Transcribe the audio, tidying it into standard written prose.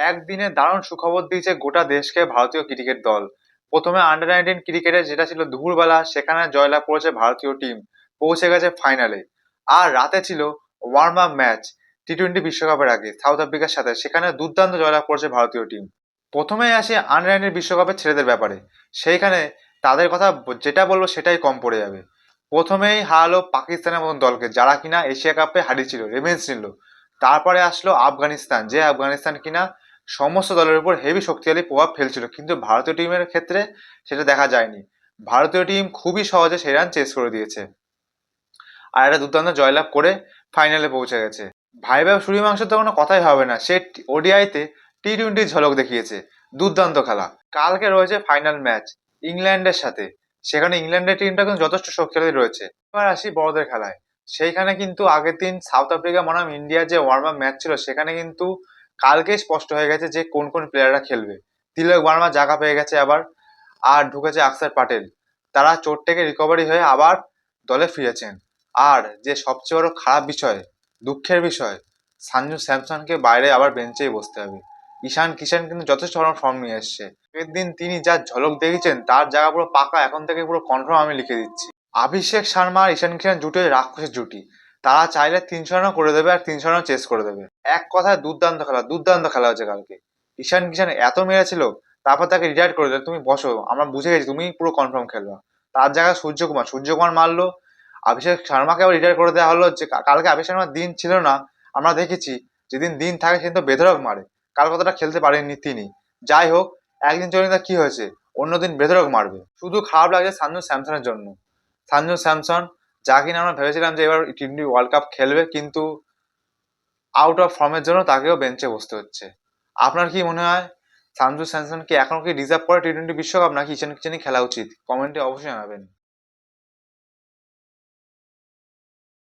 একদিনে দারুণ সুখবর দিয়েছে গোটা দেশকে ভারতীয় ক্রিকেট দল। প্রথমে আন্ডার 19 ক্রিকেটে যেটা ছিল দুপুরবেলা, সেখানে জয়লাভ করেছে ভারতীয় টিম, পৌঁছে গেছে ফাইনালে। আর রাতে ছিল ওয়ার্ম আপ ম্যাচ টি-20 বিশ্বকাপের আগে সাউথ আফ্রিকার সাথে, সেখানে দুর্দান্ত জয়লাভ করেছে ভারতীয় টিম। প্রথমেই আসি আন্ডার 19 বিশ্বকাপের ছেলেদের ব্যাপারে। সেইখানে তাদের কথা যেটা বলবো সেটাই কম পড়ে যাবে। প্রথমেই হারালো পাকিস্তানের মতন দলকে, যারা কিনা এশিয়া কাপে হারিয়েছিল, রেভেন্স নিল। তারপরে আসলো আফগানিস্তান, যে আফগানিস্তান কিনা সমস্ত দলের উপর হেভি শক্তিশালী প্রভাব ফেলছিল, কিন্তু ভারতীয় টিমের ক্ষেত্রে সেটা দেখা যায়নি। ভারতীয় টিম খুবই সহজে সেই রান চেস করে দিয়েছে, আর একটা দুর্দান্ত জয়লাভ করে ফাইনালে পৌঁছে গেছে। ভাইভাব সূর্যবংশের তো কোনো কথাই হবে না, সে ওডিআইতে টি-20 ঝলক দেখিয়েছে, দুর্দান্ত খেলা। কালকে রয়েছে ফাইনাল ম্যাচ ইংল্যান্ডের সাথে, সেখানে ইংল্যান্ডের টিমটা কিন্তু যথেষ্ট শক্তিশালী রয়েছে। এবার আসি বড়দের খেলায়। সেইখানে কিন্তু আগের দিন সাউথ আফ্রিকা বনাম ইন্ডিয়ার যে ওয়ার্ম আপ ম্যাচ ছিল, সেখানে কিন্তু কালকে স্পষ্ট হয়ে গেছে যে কোন কোন প্লেয়াররা খেলবে। তিলক বর্মা জায়গা পেয়ে গেছে আবার, আর ঢুকেছে অক্ষর প্যাটেল। তারা চোট থেকে রিকভারি হয়ে আবার দলে ফিরেছেন। আর যে সবচেয়ে বড় খারাপ বিষয়, দুঃখের বিষয়, সঞ্জু স্যামসনকে বাইরে আবার বেঞ্চেই বসতে হবে। ঈশান কিষান কিন্তু যথেষ্ট ভালো ফর্ম নিয়ে এসছে। আগের দিন তিনি যা ঝলক দেখিয়েছেন, তার জায়গা পুরো পাকা, এখন থেকে পুরো কনফার্ম আমি লিখে দিচ্ছি। অভিষেক শর্মা আর ঈশান কিষান জুটি রাক্ষসের জুটি। তারা চাইলে 300 রানও করে দেবে, আর 300 রানও চেস করে দেবে। এক কথায় দুর্দান্ত খেলা, দুর্দান্ত খেলা হচ্ছে কালকে। ঈশান কিষান এত মেরেছিল, তারপর তাকে রিটায়ার করে দিল। তুমি বসো, আমরা বুঝে গেছি তুমি পুরো কনফার্ম খেলবা। তার জায়গায় সূর্যকুমার মারলো। অভিষেক শর্মাকে আবার রিটায়ার করে দেওয়া হলো। যে কালকে অভিষেক শর্মার দিন ছিল না, আমরা দেখেছি। যেদিন দিন থাকে সেদিন তো বেধড়ক মারে। কাল কতটা খেলতে পারেননি তিনি। যাই হোক, একদিন চলে কি হয়েছে, অন্যদিন বেধড়ক মারবে। শুধু খারাপ লাগছে সঞ্জু স্যামসনের জন্য। সঞ্জু স্যামসন, যা কিনা আমরা ভেবেছিলাম যে এবার টি-20 ওয়ার্ল্ড কাপ খেলবে, কিন্তু আউট অফ ফর্মের জন্য তাকেও বেঞ্চে বসতে হচ্ছে। আপনার কি মনে হয়, সঞ্জু স্যামসন কি এখন কি ডিজার্ভ করে টি-20 বিশ্বকাপ, নাকি ঈশান কিষানই খেলা উচিত? কমেন্টে অবশ্যই জানাবেন।